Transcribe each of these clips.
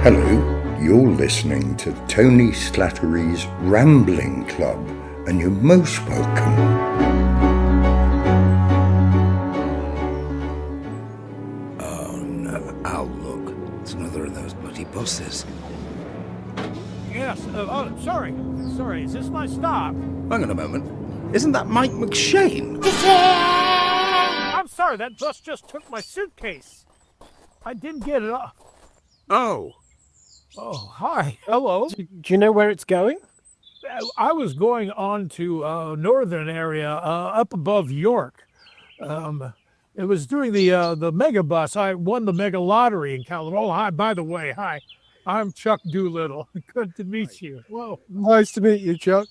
Hello, you're listening to Tony Slattery's Rambling Club, and you're most welcome. Oh no, Al, look. It's another of those bloody buses. Yes, sorry, is this my stop? Hang on a moment. Isn't that Mike McShane? I'm sorry, that bus just took my suitcase. I didn't get it off. Oh. Oh, hi, hello. Do you know where it's going? I was going on to northern area, up above York. It was during the mega bus. I won the mega lottery in California. Oh, hi, by the way, hi. I'm Chuck Doolittle. Good to meet you. Whoa. Nice to meet you, Chuck.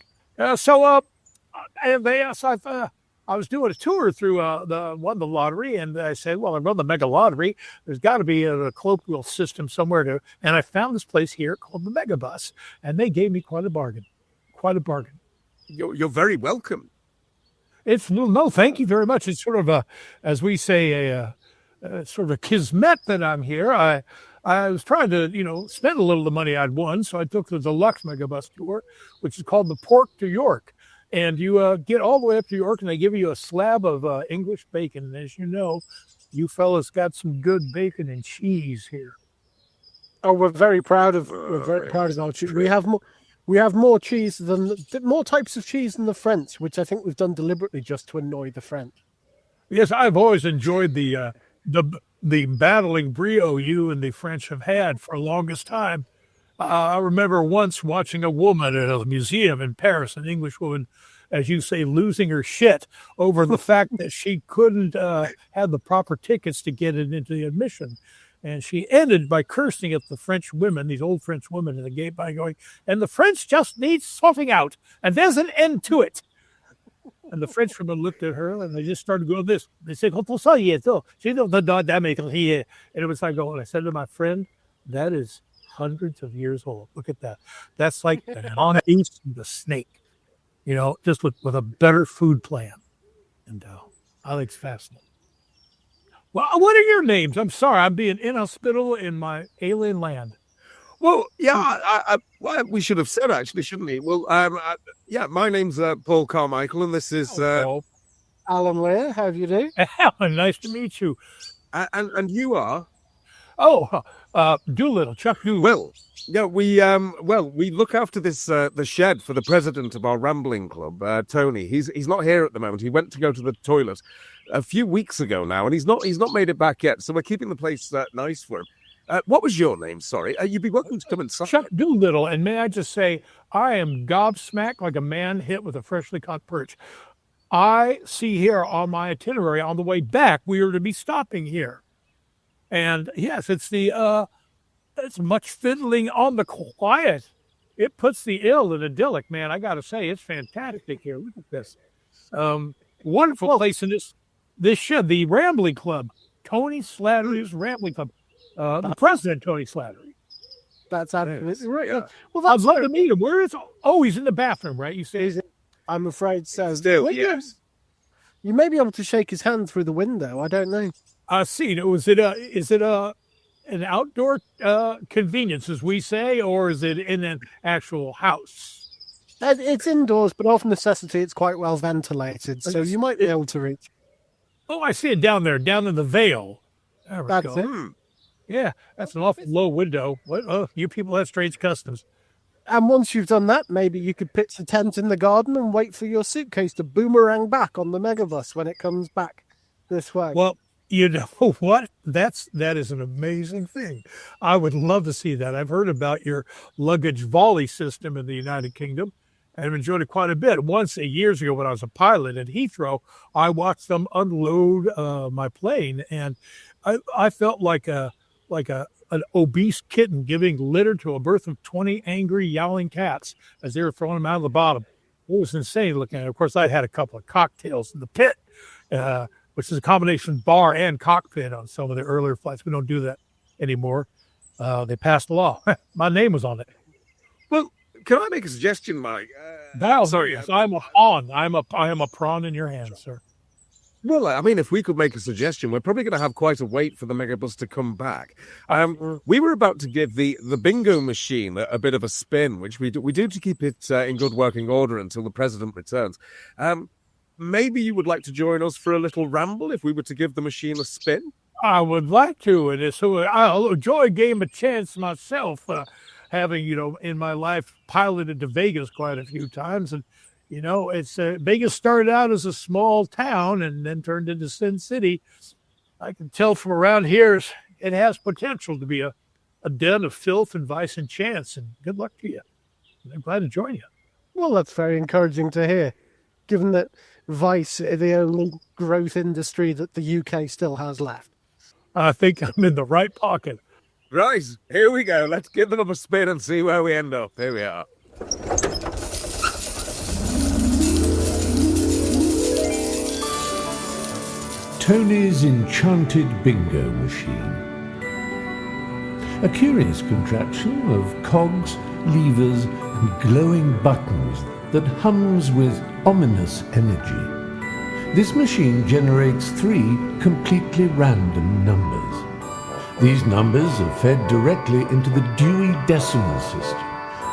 I was doing a tour through won the lottery, and I said, well, I run the mega lottery. There's got to be a colloquial system somewhere and I found this place here called the Mega Bus, and they gave me quite a bargain. You're very welcome. No, thank you very much. It's sort of as we say, a sort of a kismet that I'm here. I was trying to, spend a little of the money I'd won, so I took the deluxe megabus tour, which is called the Pork to York. And you get all the way up to York, and they give you a slab of English bacon. And as you know, you fellas got some good bacon and cheese here. Oh, we're very proud of our cheese. We have more cheese more types of cheese than the French, which I think we've done deliberately just to annoy the French. Yes, I've always enjoyed the battling brio you and the French have had for the longest time. I remember once watching a woman at a museum in Paris, an English woman, as you say, losing her shit over the fact that she couldn't have the proper tickets to get it into the admission. And she ended by cursing at the French women, these old French women in the gate, by going, and the French just need sorting out, and there's an end to it. And the French women looked at her, and they just started going this. They said, and it was like, and I said to my friend, that is hundreds of years old. Look at that. That's like on east of the snake, just with a better food plan. And I think it's fascinating. Well, what are your names? I'm sorry, I'm being inhospitable in my alien land. Well, yeah, we should have said, actually, shouldn't we? Well, my name's Paul Carmichael, and this is... Alan Lear, how do you do? Alan, nice to meet you. And you are? Oh, Doolittle, Chuck Doolittle. Well, yeah, we look after this the shed for the president of our Rambling Club, Tony. He's not here at the moment. He went to go to the toilet a few weeks ago now, and he's not made it back yet. So we're keeping the place nice for him. What was your name? Sorry, you'd be welcome to come inside. Chuck Doolittle, and may I just say, I am gobsmacked like a man hit with a freshly caught perch. I see here on my itinerary on the way back, we are to be stopping here. And yes, it's it's much fiddling on the quiet. It puts the ill in idyllic, man. I got to say, it's fantastic here. Look at this. Wonderful place in this shed, the Rambling Club, Tony Slattery's Rambling Club. The president, Tony Slattery. That's absolutely right. Yeah. Well, I'd love to meet him. Where is? Oh, he's in the bathroom, right? You say? I'm afraid so. Still, yes. You may be able to shake his hand through the window. I don't know. Is it an outdoor convenience, as we say, or is it in an actual house? It's indoors, but of necessity, it's quite well ventilated, so you might be able to reach. Oh, I see it down there, down in the Vale. There we That's go. it. Yeah, that's an awful low window. What? Oh, you people have strange customs. And once you've done that, maybe you could pitch a tent in the garden and wait for your suitcase to boomerang back on the megabus when it comes back this way. Well, you know what? That is an amazing thing. I would love to see that. I've heard about your luggage volley system in the United Kingdom, and I've enjoyed it quite a bit. Once, years ago, when I was a pilot at Heathrow, I watched them unload my plane, and I felt like an obese kitten giving litter to a berth of 20 angry, yowling cats as they were throwing them out of the bottom. It was insane looking at it. Of course, I'd had a couple of cocktails in the pit, which is a combination bar and cockpit on some of the earlier flights. We don't do that anymore. They passed a law. My name was on it. Well, can I make a suggestion, Mike? Sorry, yes, I'm a pawn. I am a prawn in your hands, sir. Well, I mean, if we could make a suggestion, we're probably going to have quite a wait for the megabus to come back. We were about to give the bingo machine a bit of a spin, which we do to keep it in good working order until the president returns. Maybe you would like to join us for a little ramble if we were to give the machine a spin? I would like to, and so I'll enjoy a game of chance myself, having, in my life piloted to Vegas quite a few times. And, it's Vegas started out as a small town and then turned into Sin City. I can tell from around here it has potential to be a den of filth and vice and chance. And good luck to you. I'm glad to join you. Well, that's very encouraging to hear, given that vice is the only growth industry that the UK still has left. I think I'm in the right pocket. Right, here we go. Let's give them a spin and see where we end up. Here we are. Tony's enchanted bingo machine. A curious contraption of cogs, levers, and glowing buttons that hums with ominous energy. This machine generates 3 completely random numbers. These numbers are fed directly into the Dewey Decimal System,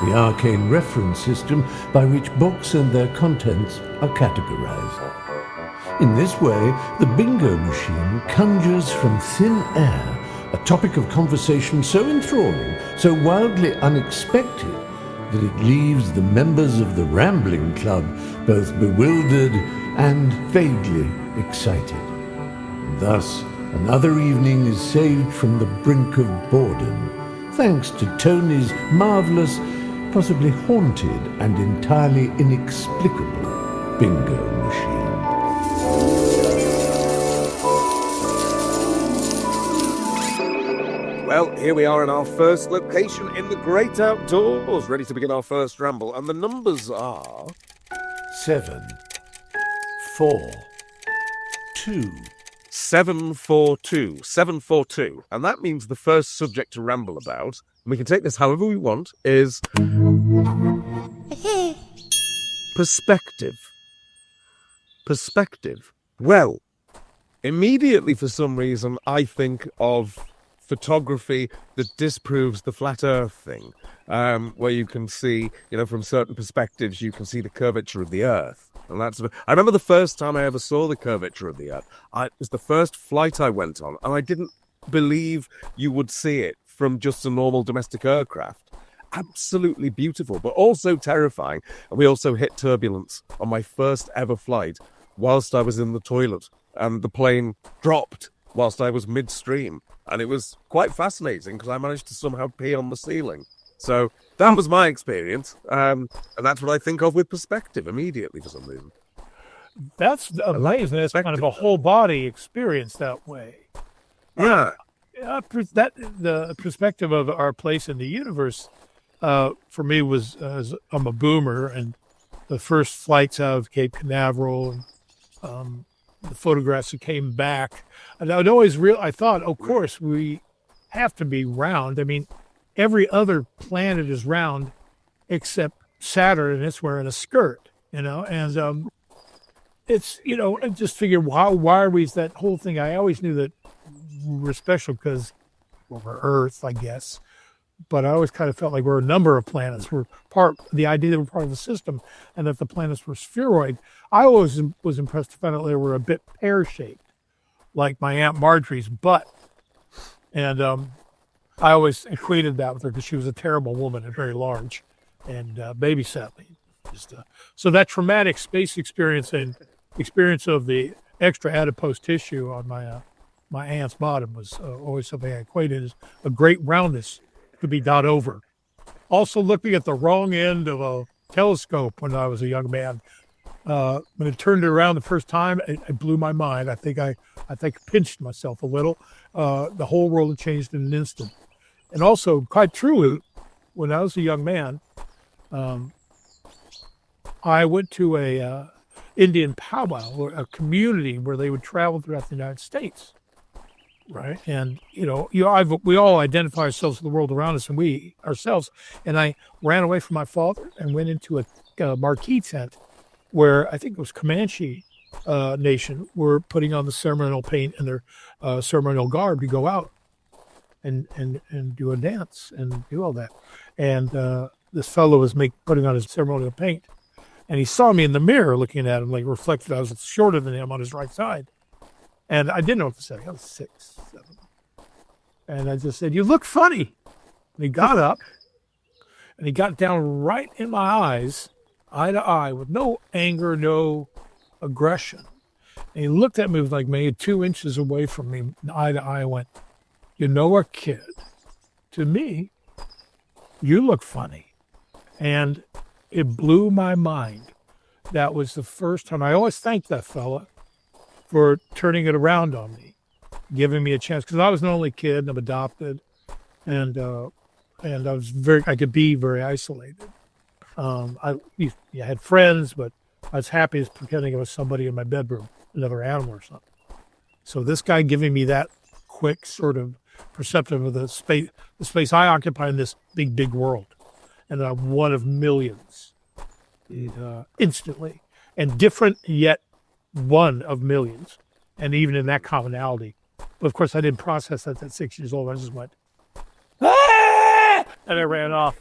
the arcane reference system by which books and their contents are categorized. In this way, the bingo machine conjures from thin air a topic of conversation so enthralling, so wildly unexpected, that it leaves the members of the Rambling Club both bewildered and vaguely excited. Thus, another evening is saved from the brink of boredom, thanks to Tony's marvelous, possibly haunted and entirely inexplicable bingo machine. Well, here we are in our first location in the great outdoors, ready to begin our first ramble, and the numbers are 7, 4, 2. 742. 742. And that means the first subject to ramble about, and we can take this however we want, is perspective. Perspective. Well, immediately for some reason, I think of photography that disproves the flat earth thing, where you can see, from certain perspectives, you can see the curvature of the earth. And I remember the first time I ever saw the curvature of the earth. It was the first flight I went on, and I didn't believe you would see it from just a normal domestic aircraft. Absolutely beautiful, but also terrifying. And we also hit turbulence on my first ever flight whilst I was in the toilet, and the plane dropped whilst I was midstream. And it was quite fascinating because I managed to somehow pee on the ceiling. So that was my experience. And that's what I think of with perspective immediately for some reason. That's amazing. That's kind of a whole body experience that way. Yeah. The perspective of our place in the universe, for me, was I'm a boomer, and the first flights out of Cape Canaveral, and the photographs that came back, and I thought, of course, we have to be round. I mean, every other planet is round except Saturn, and it's wearing a skirt, and it's, I just figured, why are we that whole thing? I always knew that we're special because we're Earth, I guess, but I always kind of felt like we're a number of planets. The idea that we're part of the system and that the planets were spheroid. I always was impressed to find out they were a bit pear-shaped, like my Aunt Marjorie's butt. And I always equated that with her because she was a terrible woman and very large, and babysat me. So that traumatic space experience and experience of the extra adipose tissue on my aunt's bottom was always something I equated as a great roundness to be dot over. Also looking at the wrong end of a telescope when I was a young man. When it turned it around the first time, it blew my mind. I think I pinched myself a little. The whole world had changed in an instant. And also, quite true, when I was a young man, I went to a Indian powwow, or a community where they would travel throughout the United States, right? And we all identify ourselves with the world around us, and we ourselves. And I ran away from my father and went into a marquee tent where I think it was Comanche nation were putting on the ceremonial paint and their ceremonial garb to go out and do a dance and do all that. And this fellow was putting on his ceremonial paint, and he saw me in the mirror looking at him, like reflected. I was shorter than him on his right side. And I didn't know what to say. I was 6, 7. And I just said, "You look funny." And he got up and he got down right in my eyes, eye to eye, with no anger, no aggression. And he looked at me with like maybe 2 inches away from me, eye to eye, and went, "You know what, kid? To me, you look funny." And it blew my mind. That was the first time. I always thank that fella for turning it around on me, giving me a chance, because I was an only kid and I'm adopted, and I could be very isolated. I had friends, but I was happy as pretending I was somebody in my bedroom, another animal or something. So this guy giving me that quick sort of perceptive of the space I occupy in this big world, and I'm one of millions, instantly, and different yet one of millions, and even in that commonality. But of course, I didn't process that at 6 years old. I just went, "Ah!" and I ran off.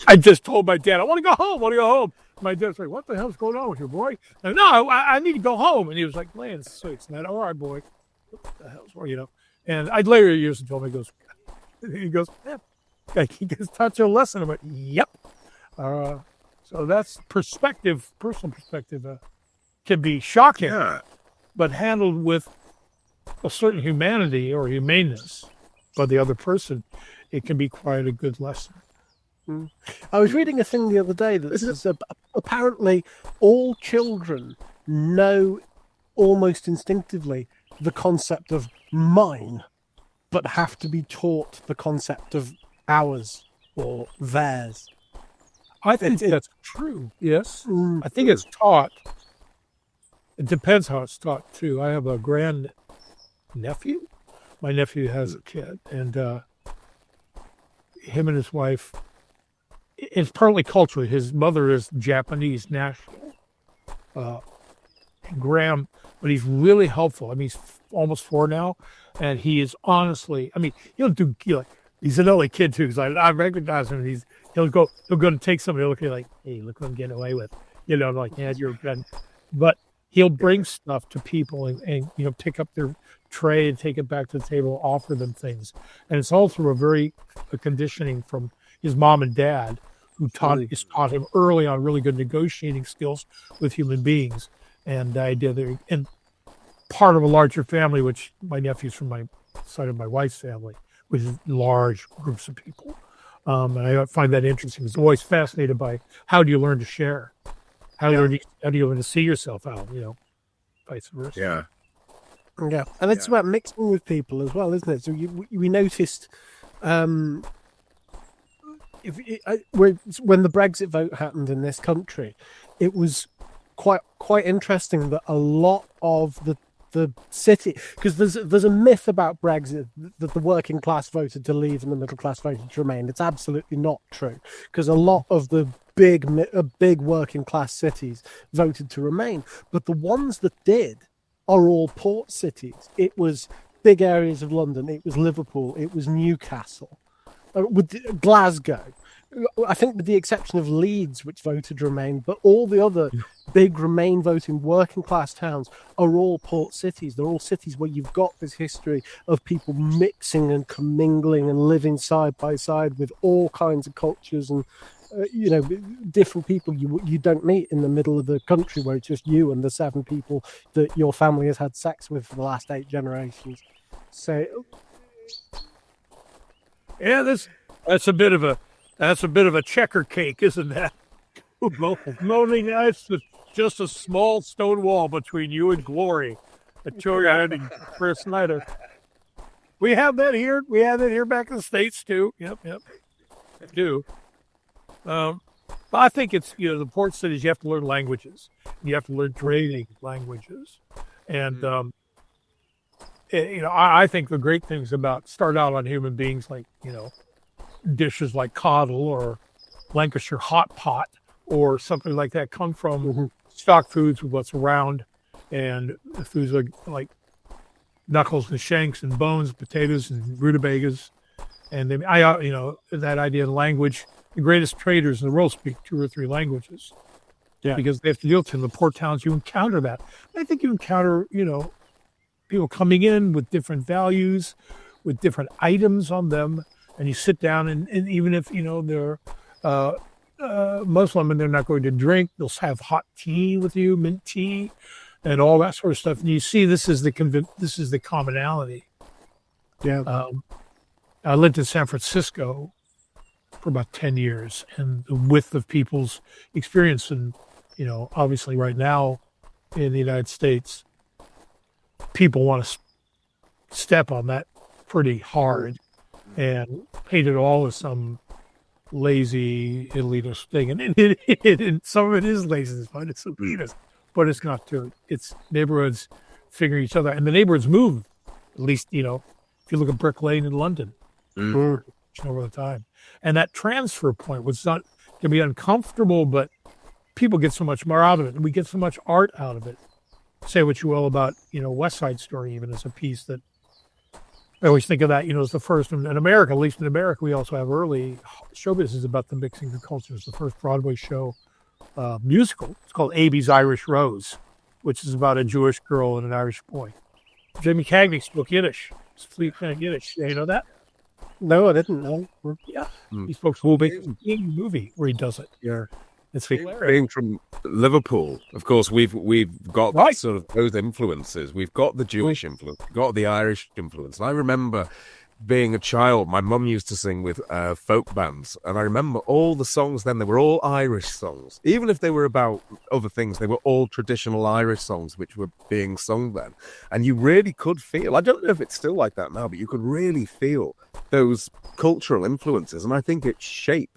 I just told my dad, "I want to go home. My dad's like, "What the hell's going on with you, boy?" And, "No, I need to go home." And he was like, "Man, sweet." And I, "All right, boy. What the hell's wrong?" And I'd later years told me, he goes, "Yeah, he gets taught you a lesson." I went, "Yep." So that's perspective, personal perspective, can be shocking, but handled with a certain humanity or humaneness by the other person, it can be quite a good lesson. I was reading a thing the other day that says apparently all children know almost instinctively the concept of mine, but have to be taught the concept of ours or theirs. I think that's true, yes. I think it's taught. It depends how it's taught, too. I have a grand-nephew. My nephew has a kid, and him and his wife, it's partly cultural. His mother is Japanese national. Graham, but he's really helpful. I mean, he's almost 4 now, and he is honestly, I mean, he's an only kid, too, because I recognize him. He'll go to take somebody, look at you like, "Hey, look what I'm getting away with." Like, "Yeah, you're good." But he'll bring stuff to people and pick up their tray and take it back to the table, offer them things. And it's all through a conditioning from his mom and dad, who taught him early on really good negotiating skills with human beings. And and part of a larger family, which my nephew's from my side of my wife's family, which is large groups of people. And I find that interesting. I'm always fascinated by how do you learn to share? How do you learn to see yourself out? Vice versa. Yeah, and it's about mixing with people as well, isn't it? So we noticed when the Brexit vote happened in this country, it was quite interesting that a lot of the city, because there's a myth about Brexit that the working class voted to leave and the middle class voted to remain. It's absolutely not true, because a lot of the big working class cities voted to remain, but the ones that did are all port cities. It was big areas of London, it was Liverpool, it was Newcastle, with Glasgow. I think with the exception of Leeds, which voted Remain, but all the other big Remain voting working class towns are all port cities. They're all cities where you've got this history of people mixing and commingling and living side by side with all kinds of cultures and different people you don't meet in the middle of the country, where it's just you and the 7 people that your family has had sex with for the last 8 generations. So, yeah, that's a bit of a checker cake, isn't that? Lonely nights with just a small stone wall between you and glory. A tour for a Snyder. We have that here. We have it here back in the States too. Yep. I do. But I think it's, the port cities, you have to learn languages. You have to learn trading languages. And, I think the great things about start out on human beings, like, dishes like coddle or Lancashire hot pot or something like that, come from stock foods with what's around, and foods like knuckles and shanks and bones, potatoes and rutabagas. And that idea of language, the greatest traders in the world speak 2 or 3 languages. Yeah. Because they have to deal with it in the port towns. You encounter that. I think you encounter, people coming in with different values, with different items on them, and you sit down and even if, they're Muslim and they're not going to drink, they'll have hot tea with you, mint tea, and all that sort of stuff. And you see this is the commonality. Yeah. I lived in San Francisco for about 10 years, and the width of people's experience, and obviously right now in the United States, people want to step on that pretty hard and paint it all as some lazy elitist thing, and some of it is laziness, but it's elitist, but it's not true. It's neighborhoods figuring each other, and the neighborhoods move. At least if you look at Brick Lane in London. Over the time, and that transfer point was not can be uncomfortable, but people get so much more out of it, and we get so much art out of it. Say what you will about West Side Story, even as a piece that I always think of that as the first in America. At least in America, we also have early show business about the mixing of cultures. The first Broadway show musical. It's called Abe's Irish Rose, which is about a Jewish girl and an Irish boy. Jamie Cagney spoke Yiddish. It's fleet kind of Yiddish. You know that? No, I didn't know. Yeah, he spoke to a big movie where he does it. Yeah, it's hilarious. Being from Liverpool, of course, we've got sort of those influences. We've got the Jewish influence, we've got the Irish influence. And I remember being a child, my mum used to sing with folk bands, and I remember all the songs then, they were all Irish songs. Even if they were about other things, they were all traditional Irish songs which were being sung then. And you really could feel, I don't know if it's still like that now, but you could really feel those cultural influences. And I think it certainly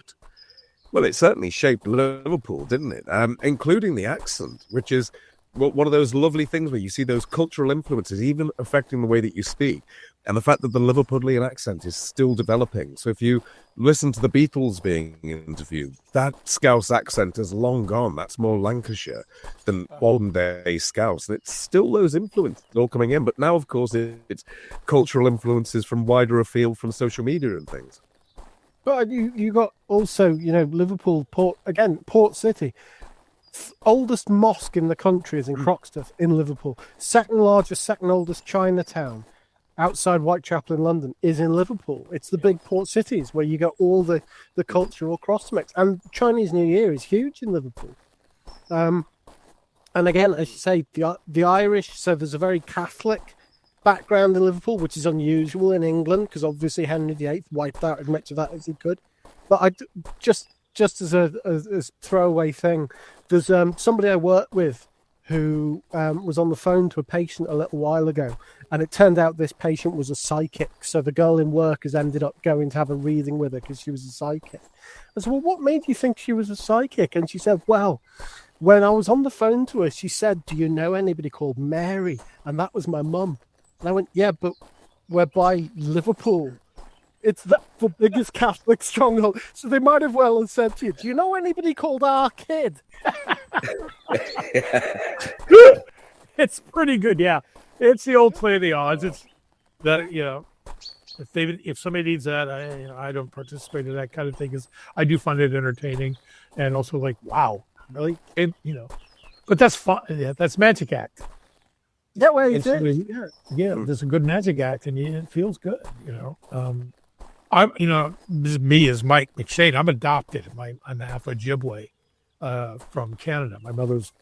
shaped Liverpool, didn't it? Including the accent, which is one of those lovely things where you see those cultural influences even affecting the way that you speak. And the fact that the Liverpudlian accent is still developing. So if you listen to the Beatles being interviewed, that Scouse accent is long gone. That's more Lancashire than modern day Scouse. And it's still those influences all coming in. But now, of course, it's cultural influences from wider afield from social media and things. But you got also, Liverpool, Port City. Oldest mosque in the country is in Croxteth in Liverpool. Second oldest Chinatown outside Whitechapel in London is in Liverpool. It's the big port cities where you get all the cultural cross mix. And Chinese New Year is huge in Liverpool. And again, as you say, the Irish, so there's a very Catholic background in Liverpool, which is unusual in England, because obviously Henry VIII wiped out as much of that as he could. But just as a throwaway thing, there's somebody I work with who was on the phone to a patient a little while ago, and it turned out this patient was a psychic. So the girl in work has ended up going to have a reading with her because she was a psychic. I said, well, what made you think she was a psychic? And she said, well, when I was on the phone to her, she said, do you know anybody called Mary? And that was my mum. And I went, yeah, but we're by Liverpool. It's the biggest Catholic stronghold. So they might have well have said to you, do you know anybody called our kid? It's pretty good, yeah. It's the old play of the odds. It's that, if somebody needs that, I don't participate in that kind of thing, because I do find it entertaining and also like, wow, really? And, but that's fun. Yeah, that's magic act. That way it's it. Yeah, there's a good magic act, and it feels good, I'm, this is me as Mike McShane. I'm adopted. I'm half Ojibwe from Canada. My mother's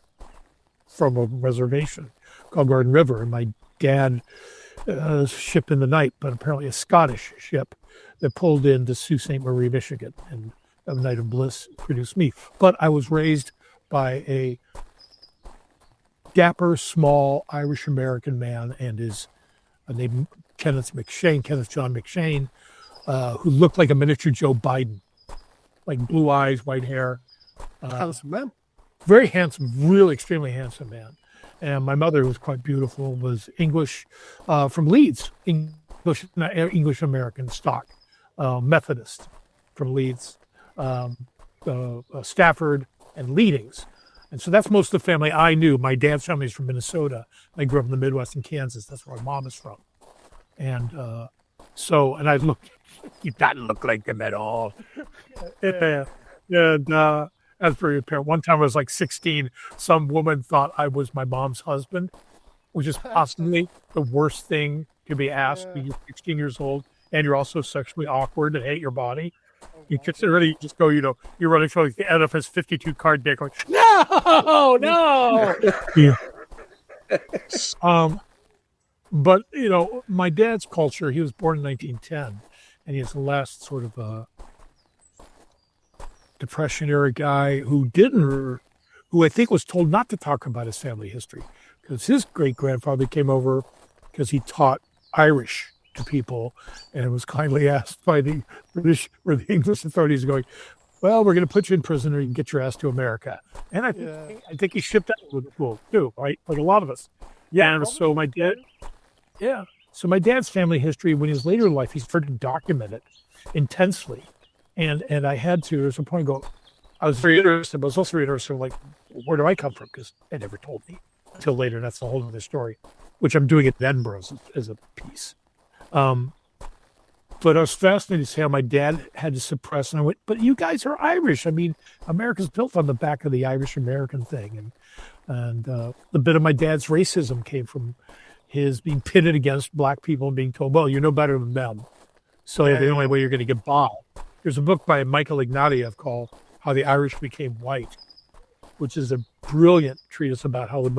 from a reservation called Garden River, and my dad ship in the night, but apparently a Scottish ship that pulled into Sault Ste. Marie, Michigan, and a night of bliss produced me. But I was raised by a dapper, small Irish-American man and his name Kenneth John McShane, who looked like a miniature Joe Biden, like blue eyes, white hair. Handsome man. Very handsome, really extremely handsome man. And my mother, who was quite beautiful, was English from Leeds, English-American stock, Methodist from Leeds, Stafford, and Leadings. And so that's most of the family I knew. My dad's family is from Minnesota. I grew up in the Midwest in Kansas. That's where my mom is from. And and I looked, he doesn't look like them at all. Yeah. And as for your parent, one time I was like 16, some woman thought I was my mom's husband, which is possibly the worst thing to be asked when you're 16 years old and you're also sexually awkward and hate your body. You consider really just go, you're running through like the NFS 52 card deck going, no. Yeah. But, my dad's culture, he was born in 1910, and he was the last sort of Depression era guy who I think was told not to talk about his family history, because his great-grandfather came over because he taught Irish to people and was kindly asked by the British or the English authorities going, well, we're going to put you in prison or you can get your ass to America. And I think he shipped out with the school too, right? Like a lot of us. Yeah. And so my dad's family history, when he was later in life, he started to document it intensely. And I had to, there's a point go, I was very interested, but I was also very interested in like, where do I come from? Because they never told me until later. And that's a whole other story, which I'm doing at Edinburgh as a piece. But I was fascinated to see how my dad had to suppress. And I went, but you guys are Irish. I mean, America's built on the back of the Irish-American thing. And the bit of my dad's racism came from his being pitted against black people and being told, well, you're no better than them. So the only way you're going to get by. There's a book by Michael Ignatieff called How the Irish Became White, which is a brilliant treatise about how one of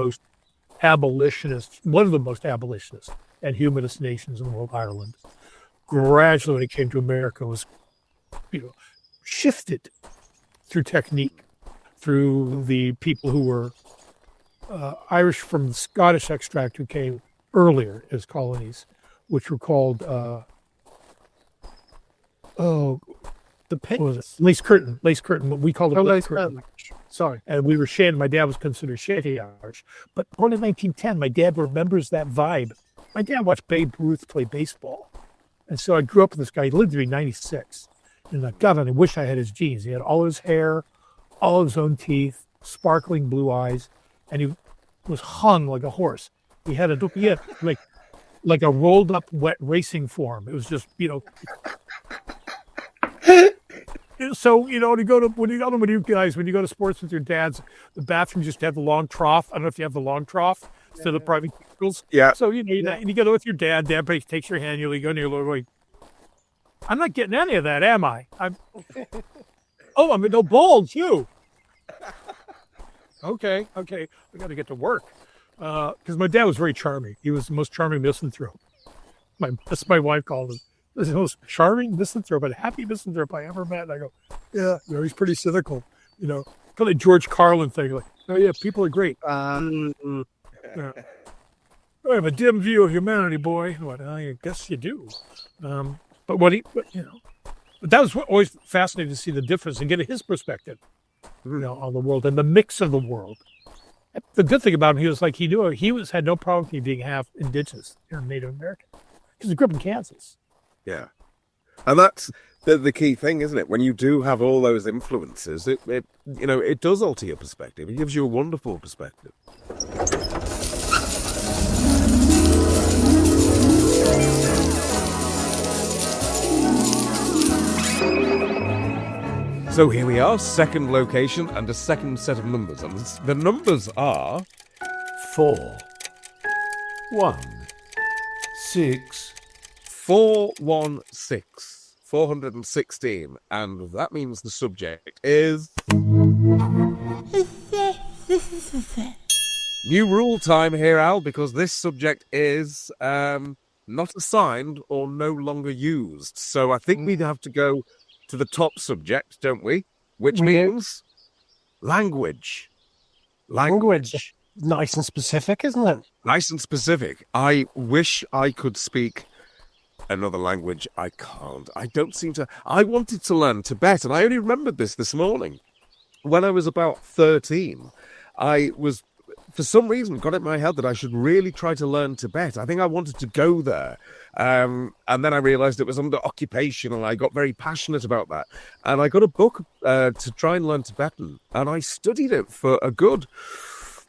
the most abolitionist and humanist nations in the world, Ireland, gradually when it came to America was, shifted through technique, through the people who were Irish from the Scottish extract who came earlier as colonies, which were called the pit. What was it? Lace curtain. We called it lace curtain. Sorry. And we were shanty. My dad was considered shanty Irish. But born in 1910, my dad remembers that vibe. My dad watched Babe Ruth play baseball. And so I grew up with this guy. He lived to be 96. And God, I wish I had his genes. He had all his hair, all his own teeth, sparkling blue eyes, and he was hung like a horse. He had like a rolled up wet racing form. It was just, So, when you go to sports with your dads, the bathrooms just have the long trough. I don't know if you have the long trough instead of private cubicles. Yeah. So, you go with your dad takes your hand, you go near your going, I'm not getting any of that, am I? I'm no balls, you. Okay. We got to get to work. Because my dad was very charming. He was the most charming misanthrope. That's my wife called him. This is the most charming misanthrope, but happy misanthrope I ever met. And I go, yeah, he's pretty cynical. Kind of the George Carlin thing. Like, oh yeah, people are great. Yeah. I have a dim view of humanity, boy. What? I guess you do. But that was always fascinating to see the difference and get his perspective, on the world and the mix of the world. The good thing about him, he was like, he had no problem with being half indigenous, Native American, because he grew up in Kansas. Yeah. And that's the key thing, isn't it? When you do have all those influences, it does alter your perspective. It gives you a wonderful perspective. So here we are, second location and a second set of numbers. And the numbers are 4, 1, 6, 416, 416, and that means the subject is new rule time here, Al, because this subject is not assigned or no longer used. So I think we'd have to go to the top subject, don't we? Which means language. Language. Nice and specific, isn't it? Nice and specific. I wish I could speak another language. I can't. I wanted to learn Tibet, and I only remembered this morning. When I was about 13, I was for some reason, got it in my head that I should really try to learn Tibet. I think I wanted to go there. And then I realized it was under occupation, and I got very passionate about that. And I got a book to try and learn Tibetan, and I studied it for a good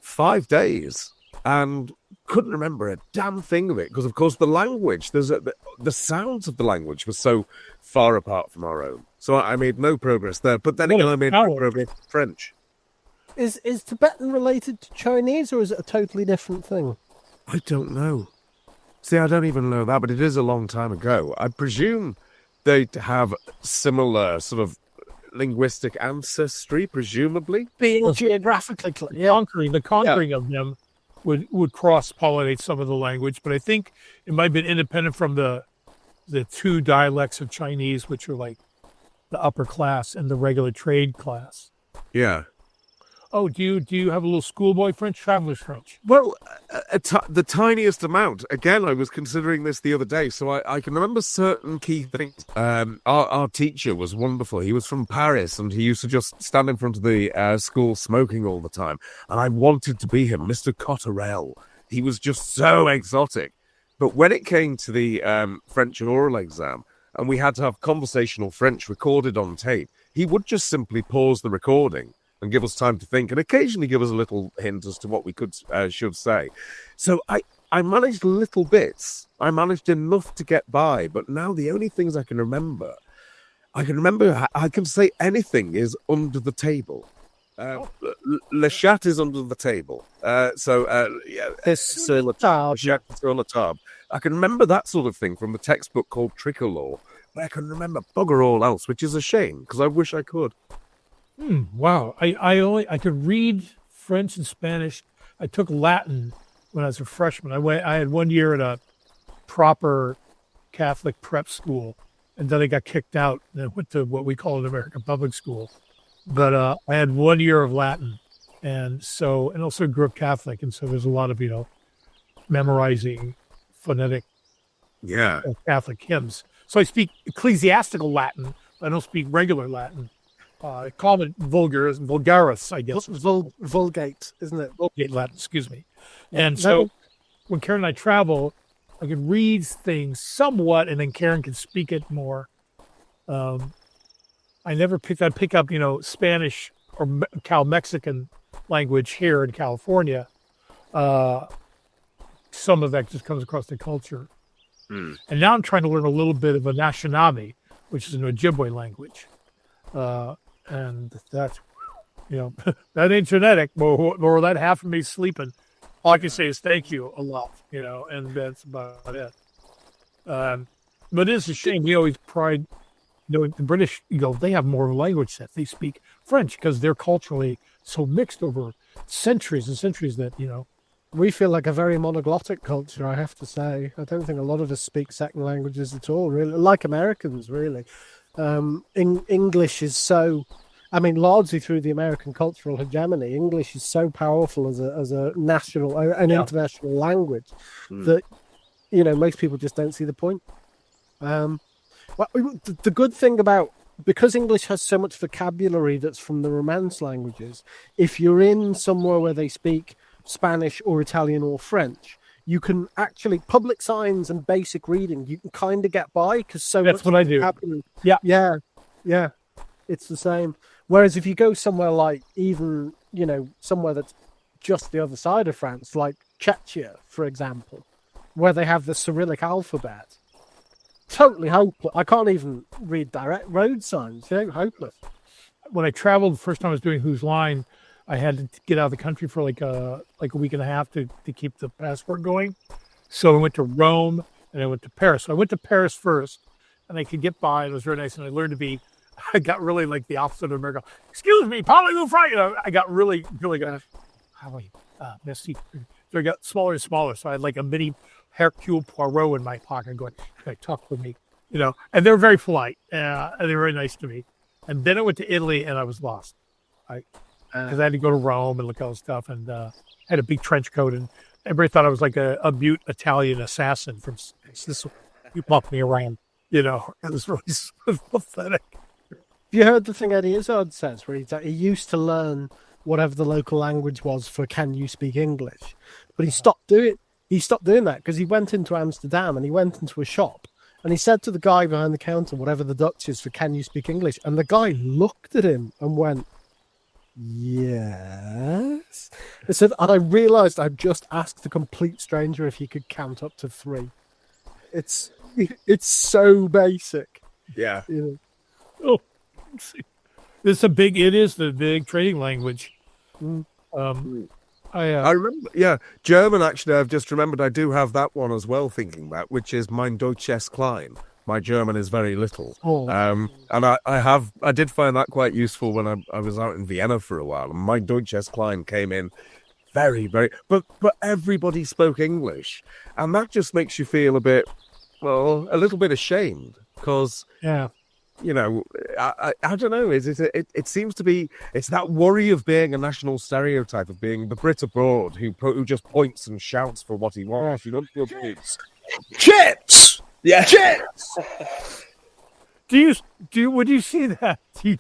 5 days and couldn't remember a damn thing of it because, of course, the language, the sounds of the language were so far apart from our own. So I made no progress there. But then again, I made no progress in French. Is Tibetan related to Chinese, or is it a totally different thing? I don't know. See, I don't even know that, but it is a long time ago. I presume they have similar sort of linguistic ancestry, presumably. Being geographically close. The conquering of them would cross-pollinate some of the language, but I think it might have been independent from the two dialects of Chinese, which are like the upper class and the regular trade class. Yeah. Oh, do you have a little schoolboy French, traveler's French? Well, the tiniest amount. Again, I was considering this the other day, so I can remember certain key things. Our teacher was wonderful. He was from Paris, and he used to just stand in front of the school smoking all the time. And I wanted to be him, Mr. Cotterell. He was just so exotic. But when it came to the French oral exam, and we had to have conversational French recorded on tape, he would just simply pause the recording and give us time to think, and occasionally give us a little hint as to what we should say. So I managed little bits. I managed enough to get by, but now the only things I can remember I can say anything is under the table. Le chat is under the table. It's sur la table. I can remember that sort of thing from the textbook called Tricolor, but I can remember bugger all else, which is a shame, because I wish I could. Wow. I could read French and Spanish. I took Latin when I was a freshman. I had 1 year at a proper Catholic prep school, and then I got kicked out and went to what we call an American public school. But I had 1 year of Latin, and also grew up Catholic, and so there's a lot of memorizing phonetic Catholic hymns. So I speak ecclesiastical Latin. I don't speak regular Latin. Common vulgaris, I guess. Vulgate, isn't it? Vulgate Latin, excuse me. And so when Karen and I travel, I can read things somewhat, and then Karen can speak it more. I'd pick up, Spanish or Cal-Mexican language here in California. Some of that just comes across the culture. And now I'm trying to learn a little bit of a Anishinaabe, which is an Ojibwe language. And that's, that ain't genetic, or that half of me sleeping. All I can say is thank you a lot, and that's about it. But it's a shame. We always pride, the British, they have more language that they speak French because they're culturally so mixed over centuries and centuries that, We feel like a very monoglottic culture, I have to say. I don't think a lot of us speak second languages at all, really. Like Americans, really. English is so, largely through the American cultural hegemony, English is so powerful as a national and international language that, most people just don't see the point. The good thing about, because English has so much vocabulary that's from the Romance languages, if you're in somewhere where they speak Spanish or Italian or French, you can actually, public signs and basic reading, you can kind of get by because that's what I do. Yeah. It's the same. Whereas if you go somewhere like even, somewhere that's just the other side of France, like Czechia, for example, where they have the Cyrillic alphabet, totally hopeless. I can't even read direct road signs. Hopeless. When I traveled, the first time I was doing Whose Line, I had to get out of the country for like a week and a half to keep the passport going. So I went to Rome and I went to Paris. So I went to Paris first, and I could get by, and it was very nice. And I learned to be, I got really like the opposite of America. Excuse me, parlez-vous français? I got really good. Merci. So I got smaller and smaller. So I had like a mini Hercule Poirot in my pocket going, "Hey, talk with me," And they were very polite, and they were very nice to me. And then I went to Italy, and I was lost. Because I had to go to Rome and look at all this stuff, and had a big trench coat, and everybody thought I was like a mute Italian assassin from this. You bumped me around, it was really pathetic. Have you heard the thing Eddie Izzard says, where he used to learn whatever the local language was for "Can you speak English?" But he stopped doing that because he went into Amsterdam and he went into a shop and he said to the guy behind the counter, whatever the Dutch is for "Can you speak English?" And the guy looked at him and went, "Yes." I said, and I realised I'd just asked a complete stranger if he could count up to 3. It's so basic. Yeah. You Oh, it is the big trading language. I remember, yeah, German, actually, I've just remembered I do have that one as well, thinking about, which is mein Deutsch ist klein. My German is very little. And I did find that quite useful when I was out in Vienna for a while, and mein Deutsch ist klein came in very, very, but everybody spoke English, and that just makes you feel a little bit ashamed, because, you know, I don't know. It seems to be, it's that worry of being a national stereotype of being the Brit abroad who just points and shouts for what he wants. You know, chips, yeah, chips. When you see that, do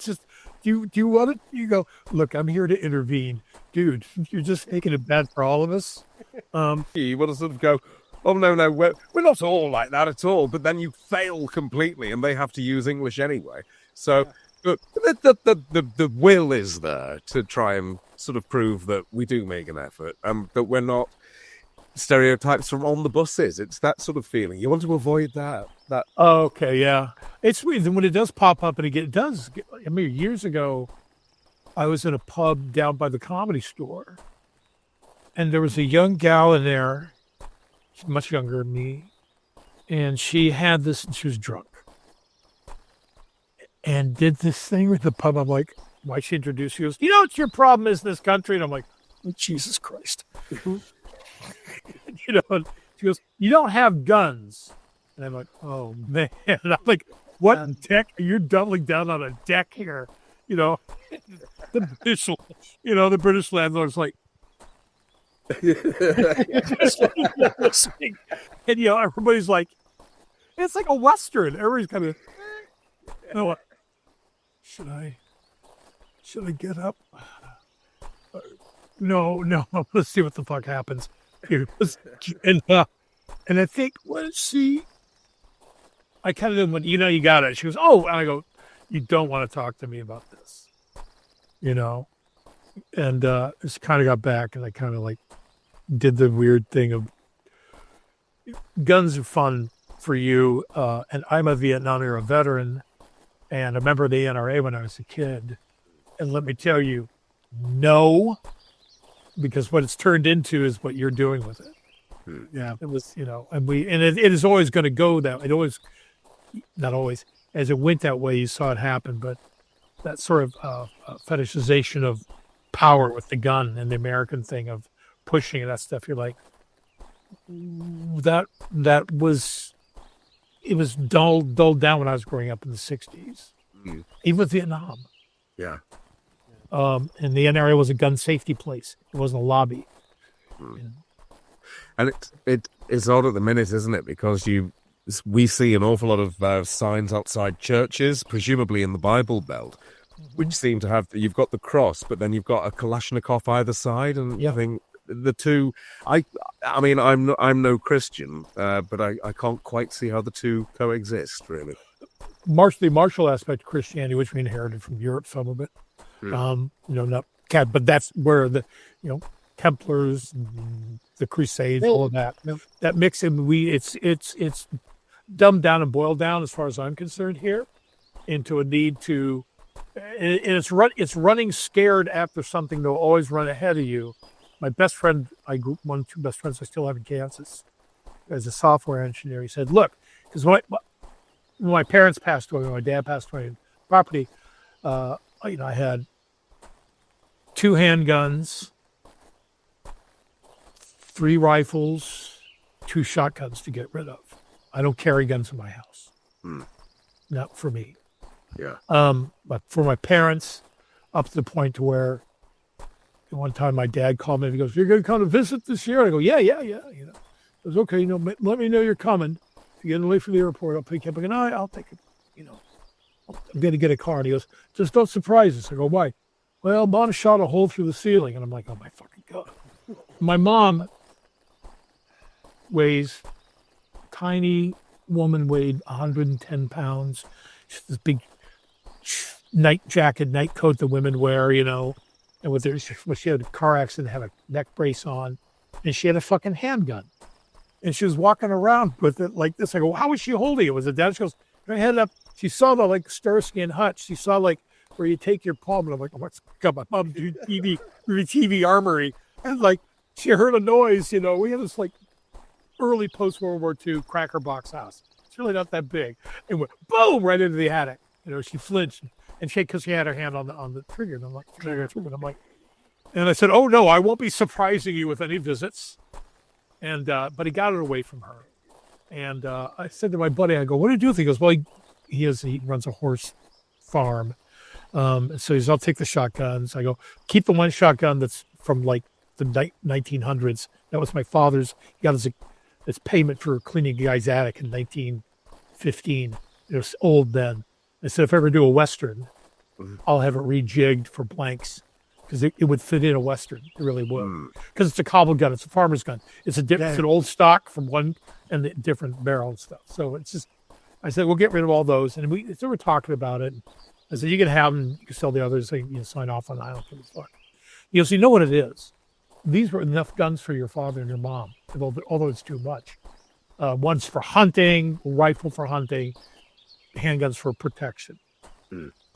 you want it? You go, look, I'm here to intervene, dude. You're just making it bad for all of us. You want to sort of go, oh, no, we're not all like that at all. But then you fail completely, and they have to use English anyway. So the will is there to try and sort of prove that we do make an effort, and that we're not stereotypes from on the buses. It's that sort of feeling. You want to avoid that. Okay, yeah. It's weird when it does pop up, and it does. I mean, years ago, I was in a pub down by the Comedy Store, and there was a young gal in there, much younger than me, and she had this, and she was drunk and did this thing with the pub. I'm like, why she introduced? She goes, you know what your problem is in this country? And I'm like, oh, Jesus Christ. You know, and she goes, you don't have guns. And I'm like, oh man. And I'm like, what deck? You're doubling down on a deck here. You know, the British landlord's like, and you know, everybody's like, it's like a Western. Everybody's kind of, you know what? Should I get up? No. Let's see what the fuck happens. And I think, let's see. I kind of went, you know, you got it. She goes, oh, and I go, you don't want to talk to me about this, you know. And just kind of got back, and I kind of like did the weird thing of guns are fun for you, and I'm a Vietnam era veteran and a member of the NRA when I was a kid, and let me tell you, no, because what it's turned into is what you're doing with it. Yeah, it was, you know, and it is always going to go that it always, not always, as it went that way, you saw it happen, but that sort of fetishization of power with the gun and the American thing of pushing and that stuff, you're like, that was, it was dulled down when I was growing up in the 60s, even with Vietnam. Yeah. And the NRA was a gun safety place. It wasn't a lobby. And it's odd at the minute, isn't it? Because we see an awful lot of signs outside churches, presumably in the Bible Belt, which seem to have, you've got the cross, but then you've got a Kalashnikov either side, and I think the two. I mean, I'm no Christian, but I can't quite see how the two coexist, really. The martial aspect of Christianity, which we inherited from Europe, some of it. But that's where the, Templars, the Crusades, all of that. That mix in, it's dumbed down and boiled down, as far as I'm concerned, here, into a need to, and it's running scared after something. They'll always run ahead of you. My best friend, one of two best friends I still have in Kansas, as a software engineer, he said, look, because when my parents passed away, when my dad passed away in property, I had 2 handguns, 3 rifles, 2 shotguns to get rid of. I don't carry guns in my house. Not for me. Yeah. But for my parents, up to the point to where one time my dad called me and he goes, "You're going to come to visit this year?" I go, yeah. He goes, "Okay, let me know you're coming. If you're getting late for the airport, I'll pick you up." I go, "No, I'll take it. I'm going to get a car." And he goes, "Just don't surprise us." I go, "Why?" Well, Mom shot a hole through the ceiling. And I'm like, oh my fucking God. My mom weighs, tiny woman, weighed 110 pounds. She's this big night jacket, night coat that women wear, you know. And with her, she had a car accident, had a neck brace on, and she had a fucking handgun. And she was walking around with it like this. I go, how was she holding it? Was it down? She goes, her head up. She saw the like Starsky and Hutch. She saw like where you take your palm. And I'm like, oh my God, my mom do TV armory. And like, she heard a noise, you know. We had this like early post-World War II cracker box house. It's really not that big. And went boom right into the attic. You know, she flinched and because she had her hand on the trigger. And I'm like, and I said, oh no, I won't be surprising you with any visits. And but he got it away from her. And I said to my buddy, I go, what do you do with it? He goes, well, he runs a horse farm. So he says, I'll take the shotguns. I go, keep the one shotgun that's from like the 1900s. That was my father's. He got his payment for cleaning a guy's attic in 1915. It was old then. I said, if I ever do a Western, I'll have it rejigged for blanks because it would fit in a Western. It really would. Because it's a cobble gun. It's a farmer's gun. It's an old stock from one and the different barrel and stuff. So it's just, I said, we'll get rid of all those. And we were talking about it. I said, you can have them. You can sell the others. You can sign off on it. I don't give a fuck. He goes, you know what it is? These were enough guns for your father and your mom, although it's too much. One's for hunting, rifle for hunting, handguns for protection.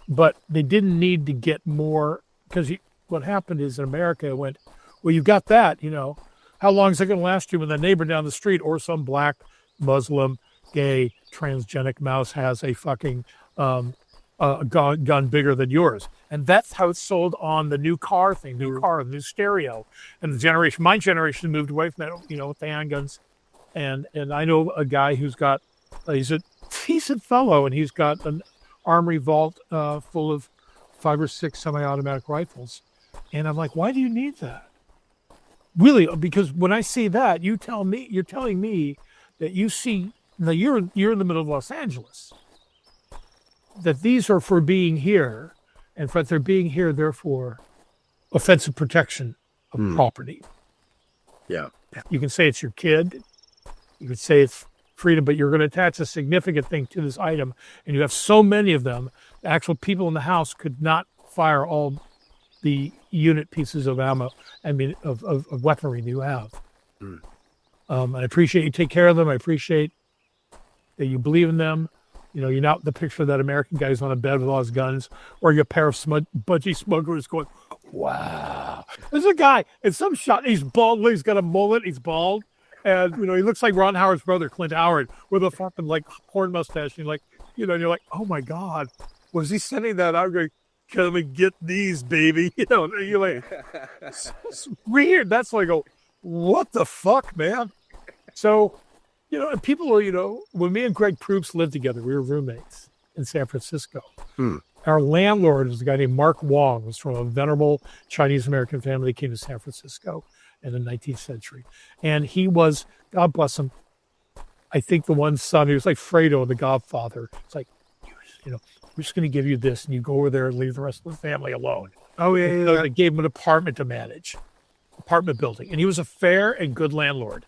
But they didn't need to get more because what happened is in America it went, well, you got that, you know. How long is it going to last you when the neighbor down the street or some black, Muslim, gay, transgenic mouse has a fucking gun bigger than yours? And that's how it's sold on the new car thing, new stereo. And my generation moved away from that, you know, with the handguns. And I know a guy who's got, he's a decent fellow, and he's got an armory vault full of 5 or 6 semi-automatic rifles. And I'm like, why do you need that? Really, because when I see that, you're telling me that you see, now you're in the middle of Los Angeles, that these are for being here, and for they're being here, therefore, offensive protection of property. Yeah. You can say it's your kid. You could say it's freedom, but you're going to attach a significant thing to this item, and you have so many of them, the actual people in the house could not fire all the unit pieces of ammo, of weaponry that you have. I appreciate you take care of them. I appreciate that you believe in them. You know, you're not the picture of that American guy who's on a bed with all his guns, or you're a pair of budgie smugglers going, wow. There's a guy in some shot, he's bald, he's got a mullet, he's bald, and, you know, he looks like Ron Howard's brother, Clint Howard, with a fucking, like, porn mustache, and you're like, oh my God, was he sending that out going, come and get these, baby? You know, and you're like, it's weird. That's like, what the fuck, man? So, you know, and people, you know, when me and Greg Proops lived together, we were roommates in San Francisco. Our landlord was a guy named Mark Wong, who was from a venerable Chinese-American family that came to San Francisco in the 19th century. And he was, God bless him, I think the one son, he was like Fredo, the Godfather. It's like, you know, we're just going to give you this, and you go over there and leave the rest of the family alone. Oh, yeah. So they gave him an apartment to manage, apartment building. And he was a fair and good landlord.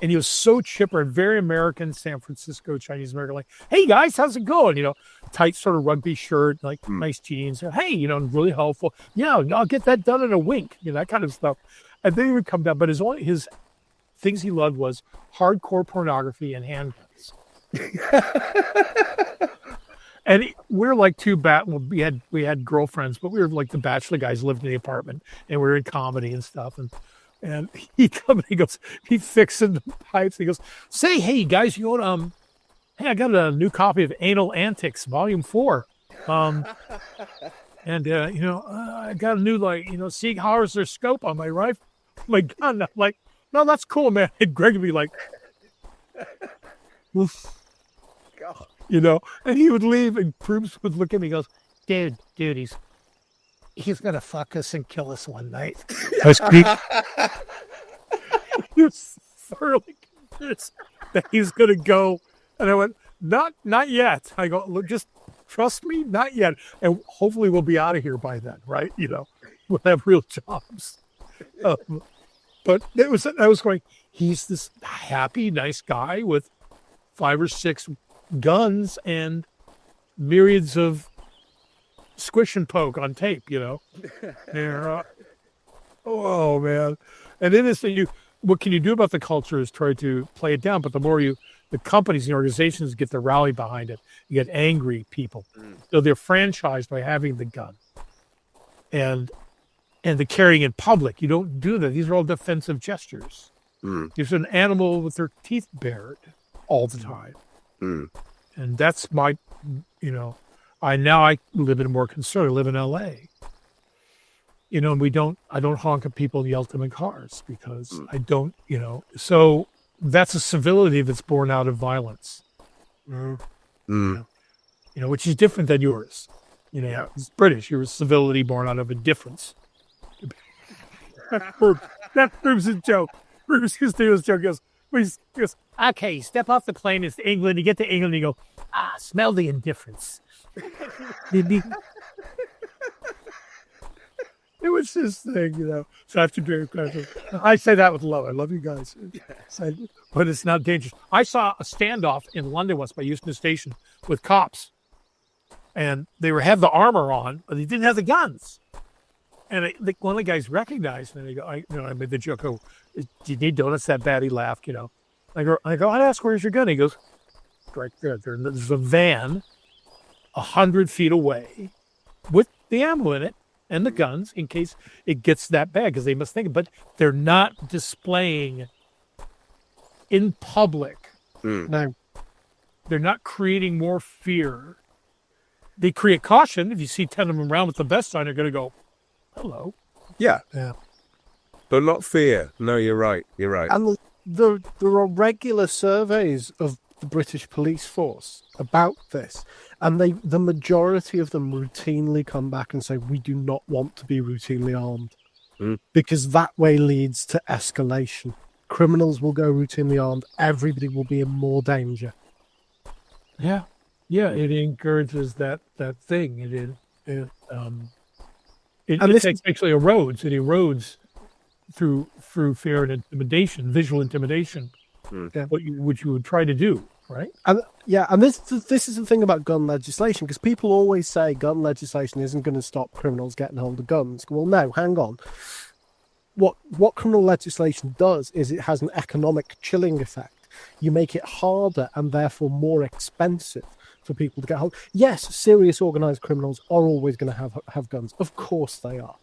And he was so chipper and very American, San Francisco, Chinese American, like, hey guys, how's it going? You know, tight sort of rugby shirt, like nice jeans. Hey, you know, really helpful. Yeah, I'll get that done in a wink. You know, that kind of stuff. And then he would come down, but his things he loved was hardcore pornography and handguns. And we're like we had girlfriends, but we were like the bachelor guys, lived in the apartment, and we were in comedy and stuff. And he goes, he fixing the pipes. He goes, say, hey guys, you want hey, I got a new copy of Anal Antics, Volume 4. And you know, I got a new, like, you know, Sieg Hauer's scope on my rifle, my gun. I'm like, no, that's cool, man. And Greg would be like, oof. God. You know, and he would leave, and Proops would look at me and goes, dude, he's going to fuck us and kill us one night. I was he was thoroughly convinced that he's going to go. And I went, not yet. I go, look, just Trust me, not yet. And hopefully we'll be out of here by then, right? We'll have real jobs. But I was going, he's this happy, nice guy with 5 or 6 guns and myriads of squish and poke on tape, And, oh, man. And then this thing, what can you do about the culture is try to play it down. But the more the companies and organizations get the rally behind it, you get angry people. So they're franchised by having the gun and the carrying in public. You don't do that. These are all defensive gestures. There's an animal with their teeth bared all the time. And that's my, I live in more concern. I live in LA. And I don't honk at people and yell at them in cars because I don't, so that's a civility that's born out of violence. Which is different than yours. It's British. You're a civility born out of indifference. That proves his joke. Bruce Costello's joke goes, okay, step off the plane. It's England. You get to England, and you go, smell the indifference. It was his thing, So I have to do it. I say that with love. I love you guys. But it's not dangerous. I saw a standoff in London once by Euston Station with cops. And they had the armor on, but they didn't have the guns. And one of the guys recognized me. And they go, I made the joke, do you need donuts that bad? He laughed, I go, I'd ask, where's your gun? He goes, right there. There's a van 100 feet away with the ammo in it and the guns in case it gets that bad, because they must think, but they're not displaying in public. No. They're not creating more fear. They create caution. If you see 10 of them around with the vest on, you're going to go, hello. Yeah. Yeah. But not fear. No, you're right. You're right. And there are regular surveys of the British police force about this. And the majority of them routinely come back and say, we do not want to be routinely armed. Because that way leads to escalation. Criminals will go routinely armed. Everybody will be in more danger. Yeah. Yeah, it encourages that thing. It actually erodes. It erodes through fear and intimidation, visual intimidation, what you would try to do, right? And this is the thing about gun legislation, because people always say gun legislation isn't going to stop criminals getting hold of guns. Well, no, hang on. What criminal legislation does is it has an economic chilling effect. You make it harder and therefore more expensive for people to get hold. Yes, serious organised criminals are always going to have guns. Of course they are.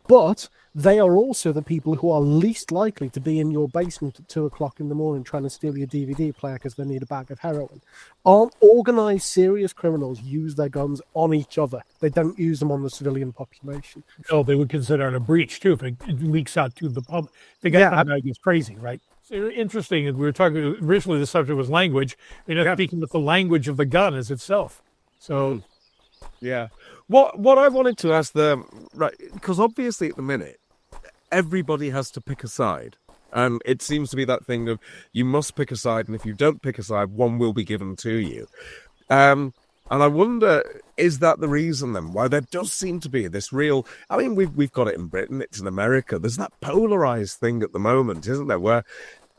But they are also the people who are least likely to be in your basement at 2 o'clock in the morning trying to steal your DVD player because they need a bag of heroin. Aren't organised serious criminals use their guns on each other? They don't use them on the civilian population. Oh, they would consider it a breach too if it leaks out to the public. The guy is crazy, right? So interesting. We were talking originally. The subject was language. Speaking with the language of the gun as itself. So, yeah. What I wanted to ask them, right? Because obviously at the minute, everybody has to pick a side, and it seems to be that thing of you must pick a side, and if you don't pick a side, one will be given to you. And I wonder, is that the reason then why there does seem to be this real? I mean, we've got it in Britain, it's in America. There's that polarized thing at the moment, isn't there, where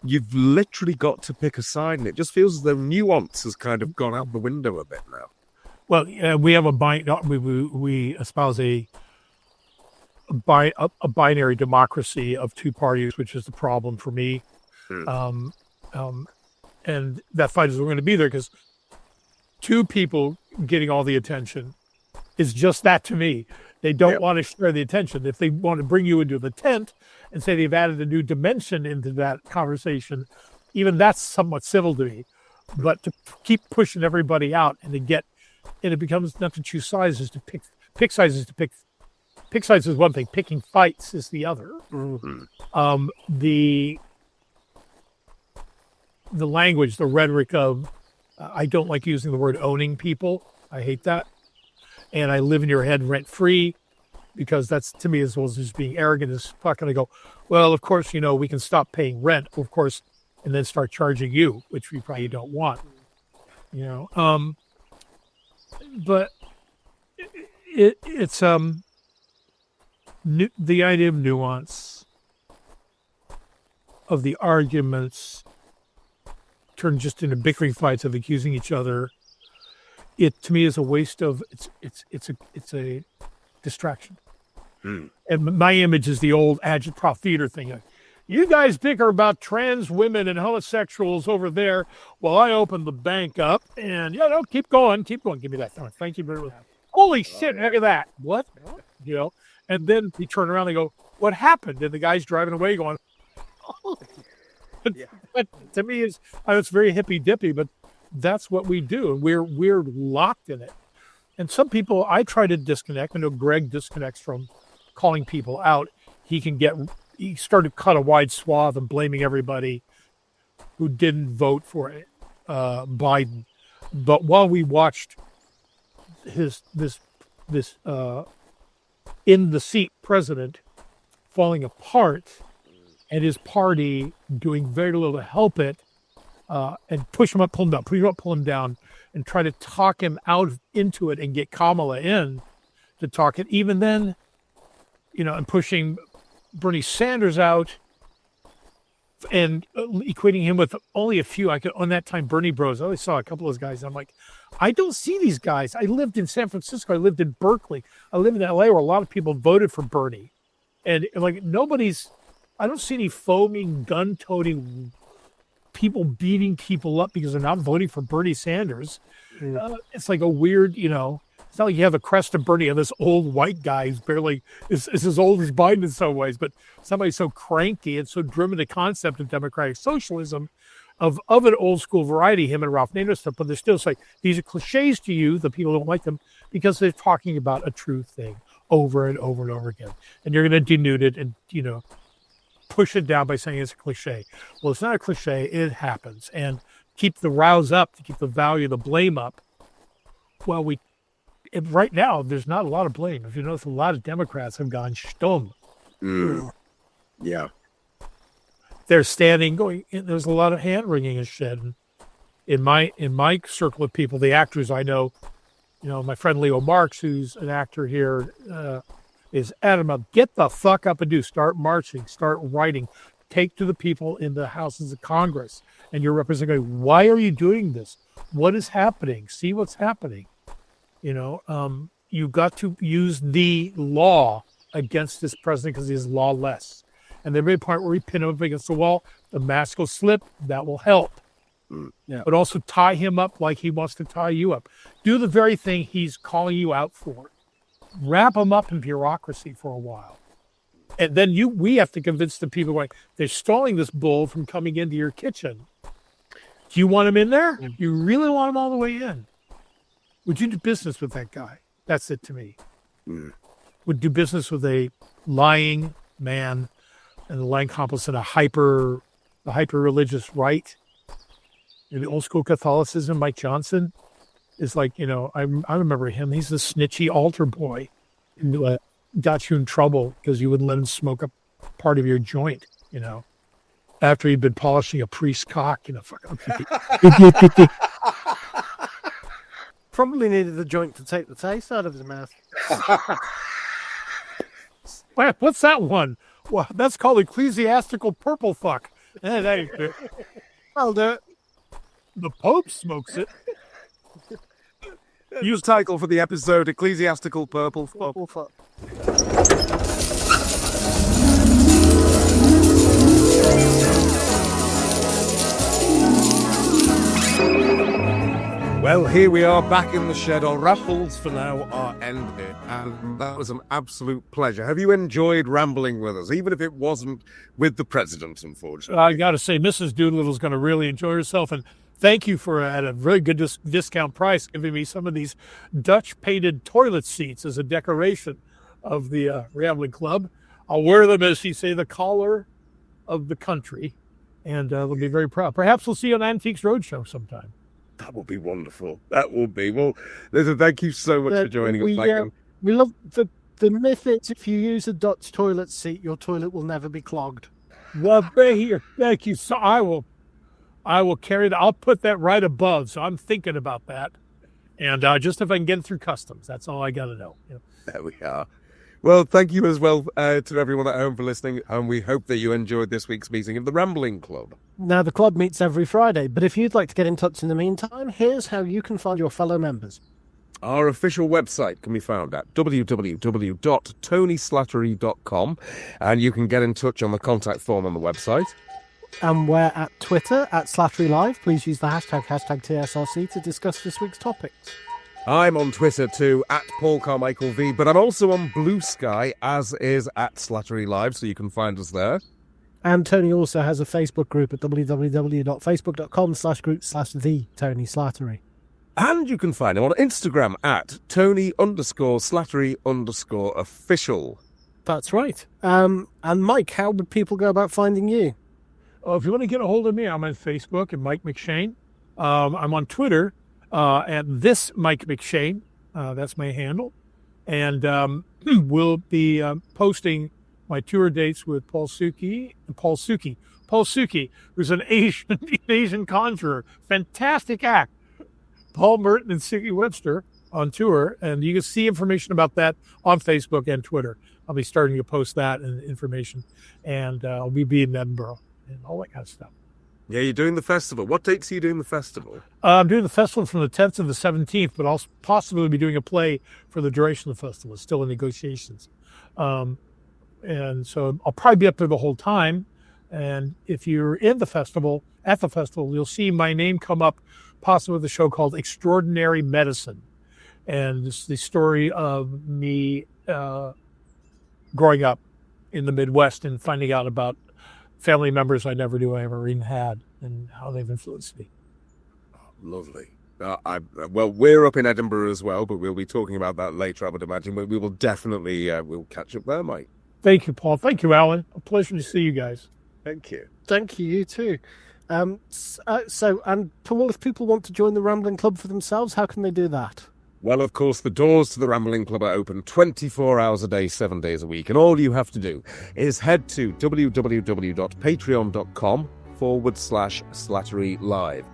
you've literally got to pick a side, and it just feels as though nuance has kind of gone out the window a bit now. Well, we have we espouse a binary democracy of two parties, which is the problem for me. And that fight is going to be there because two people getting all the attention is just that to me. They don't want to share the attention. If they want to bring you into the tent and say they've added a new dimension into that conversation, even that's somewhat civil to me. But to keep pushing everybody out and it becomes not to choose sides, is to pick sides is to pick sides is one thing, picking fights is the other. The language, the rhetoric of I don't like using the word owning people. I hate that. And I live in your head rent free, because that's, to me, as well as just being arrogant, is fuck. And I go, well, of course, we can stop paying rent, of course, and then start charging you, which we probably don't want. but it's the idea of nuance, of the arguments turn just into bickering fights of accusing each other. It to me is a waste of it's a distraction. And my image is the old agitprop theater thing. You guys bicker about trans women and homosexuals over there while I open the bank up, and keep going. Give me that. Thank you very much. Holy shit, look at that. What? And then you turn around and go, what happened? And the guy's driving away going, oh. But to me, it's very hippy dippy, but that's what we do. And we're locked in it. And some people, I try to disconnect. I know Greg disconnects from calling people out. He started to cut a wide swath and blaming everybody who didn't vote for Biden. But while we watched this in the seat president falling apart and his party doing very little to help it, and push him up, pull him down, and try to talk him out into it and get Kamala in to talk it. Even then, and pushing Bernie Sanders out and equating him with only a few. On that time, Bernie Bros, I only saw a couple of those guys. I'm like, I don't see these guys. I lived in San Francisco. I lived in Berkeley. I live in LA where a lot of people voted for Bernie. And like I don't see any foaming, gun-toting people beating people up because they're not voting for Bernie Sanders. It's like a weird, it's not like you have a crest of Bernie and this old white guy who's barely is as old as Biden in some ways, but somebody so cranky and so driven to concept of democratic socialism of an old school variety, him and Ralph Nader stuff, but they're still like, these are cliches to you, the people don't like them, because they're talking about a true thing over and over and over again. And you're going to denude it and, push it down by saying it's a cliche. Well, it's not a cliche. It happens. And keep the rouse up, to keep the value, the blame up. Well, right now, there's not a lot of blame. If you notice, a lot of Democrats have gone stumm. Yeah. They're standing, going, there's a lot of hand-wringing and shit. And in my circle of people, the actors I know, my friend Leo Marks, who's an actor here, is adamant, get the fuck up and start marching, start writing, take to the people in the houses of Congress and your representative. Why are you doing this? What is happening? See what's happening. You've got to use the law against this president because he is lawless. And there'll be a part where we pin him up against the wall. The mask will slip. That will help. Yeah. But also tie him up like he wants to tie you up. Do the very thing he's calling you out for. Wrap him up in bureaucracy for a while. And then we have to convince the people like they're stalling this bull from coming into your kitchen. Do you want him in there? You really want him all the way in? Would you do business with that guy? That's it to me. Would do business with a lying man and the lying accomplice in a hyper religious right? In the old school Catholicism, Mike Johnson is like, I remember him. He's the snitchy altar boy who got you in trouble because you wouldn't let him smoke a part of your joint, after he'd been polishing a priest's cock, Probably needed the joint to take the taste out of his mouth. What's that one? Well, that's called ecclesiastical purple fuck. I'll do it. The Pope smokes it. Use title for the episode, Ecclesiastical Purple Fuck. Well, here we are back in the shed. Our raffles for now are ended, and that was an absolute pleasure. Have you enjoyed rambling with us, even if it wasn't with the president, unfortunately? I got to say, Mrs. Doolittle's going to really enjoy herself, and thank you for, at a very good discount price, giving me some of these Dutch-painted toilet seats as a decoration of the Rambling Club. I'll wear them, as you say, the collar of the country, and they'll be very proud. Perhaps we'll see you on Antiques Roadshow sometime. That will be wonderful. That will be. Well, listen, thank you so much for joining us. We love the myth is if you use a Dutch toilet seat, your toilet will never be clogged. Well, thank you. So I will carry that. I'll put that right above. So I'm thinking about that. And just if I can get through customs, that's all I got to know. There we are. Well, thank you as well to everyone at home for listening, and we hope that you enjoyed this week's meeting of the Rambling Club. Now, the club meets every Friday, but if you'd like to get in touch in the meantime, here's how you can find your fellow members. Our official website can be found at www.tonyslattery.com, and you can get in touch on the contact form on the website. And we're at Twitter, at Slattery Live. Please use the hashtag TSRC to discuss this week's topics. I'm on Twitter too, at Paul Carmichael V, but I'm also on Blue Sky, as is at Slattery Live, so you can find us there. And Tony also has a Facebook group at www.facebook.com/group/the Tony And you can find him on Instagram at Tony_Slattery_official. That's right. And Mike, how would people go about finding you? If you want to get a hold of me, I'm on Facebook at Mike McShane. I'm on Twitter at this Mike McShane. That's my handle. And we'll be posting my tour dates with Paul Suki, who's an Asian conjurer. Fantastic act. Paul Merton and Suki Webster on tour. And you can see information about that on Facebook and Twitter. I'll be starting to post that and information. And I'll be in Edinburgh and all that kind of stuff. Yeah, you're doing the festival. What dates are you doing the festival? I'm doing the festival from the 10th to the 17th, but I'll possibly be doing a play for the duration of the festival. It's still in negotiations. And so I'll probably be up there the whole time. And if you're at the festival, you'll see my name come up possibly with a show called Extraordinary Medicine. And it's the story of me growing up in the Midwest and finding out about family members I never knew I ever even had and how they've influenced me. Lovely. Well, we're up in Edinburgh as well, but we'll be talking about that later, I would imagine. We will definitely we'll catch up there, Mike. Thank you, Paul. Thank you, Alan. A pleasure to see you guys. Thank you. Thank you, you too. And Paul, if people want to join the Rambling Club for themselves, how can they do that? Well, of course, the doors to the Rambling Club are open 24 hours a day, 7 days a week. And all you have to do is head to www.patreon.com/Slattery Live.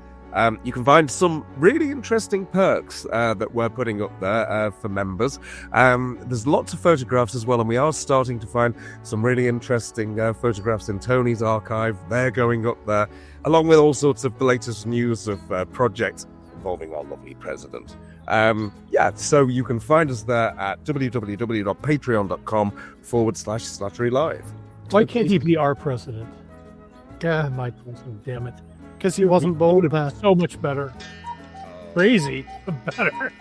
You can find some really interesting perks that we're putting up there for members. There's lots of photographs as well, and we are starting to find some really interesting photographs in Tony's archive. They're going up there, along with all sorts of the latest news of projects involving our lovely president. So you can find us there at www.patreon.com/Slattery Live. Why can't he be our president? God, my president, damn it. Because he wasn't born about. So much better. Crazy, but better.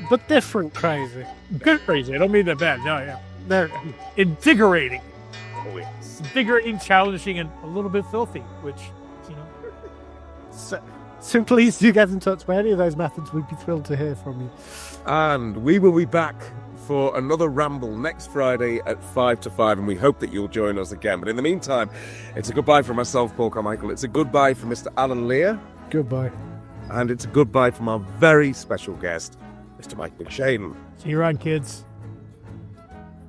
But different crazy. Good crazy. I don't mean that bad. No, yeah. They're invigorating. Oh, yes. Invigorating, challenging, and a little bit filthy, which, So please do get in touch by any of those methods. We'd be thrilled to hear from you. And we will be back for another ramble next Friday at 5 to 5, and we hope that you'll join us again. But in the meantime, it's a goodbye from myself, Paul Carmichael. It's a goodbye from Mr. Alan Lear. Goodbye. And it's a goodbye from our very special guest, Mr. Mike McShane. See you around, kids.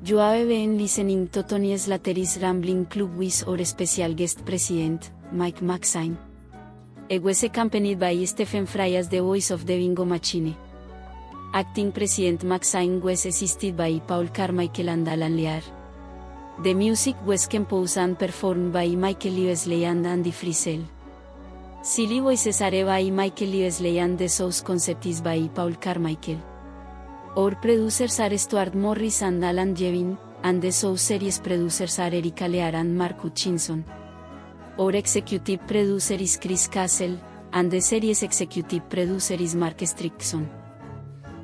You have been listening to Tony Slattery's Rambling Club with our special guest president, Mike McShane. It was accompanied by Stephen Fry as the voice of the bingo machine. Acting President McShane was assisted by Paul Carmichael and Alan Lear. The music was composed and performed by Michael Lewesley and Andy Friesel. Silly voices are by Michael Lewesley and the show's concept is by Paul Carmichael. Our producers are Stuart Morris and Alan Jevin, and the show series producers are Erika Lear and Mark Hutchinson. Our executive producer is Chris Castle, and the series executive producer is Mark Strickson.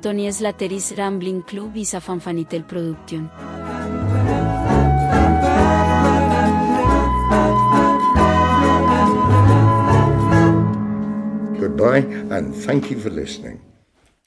Tony Slattery's Rambling Club is a Fanfanitel production. Goodbye, and thank you for listening.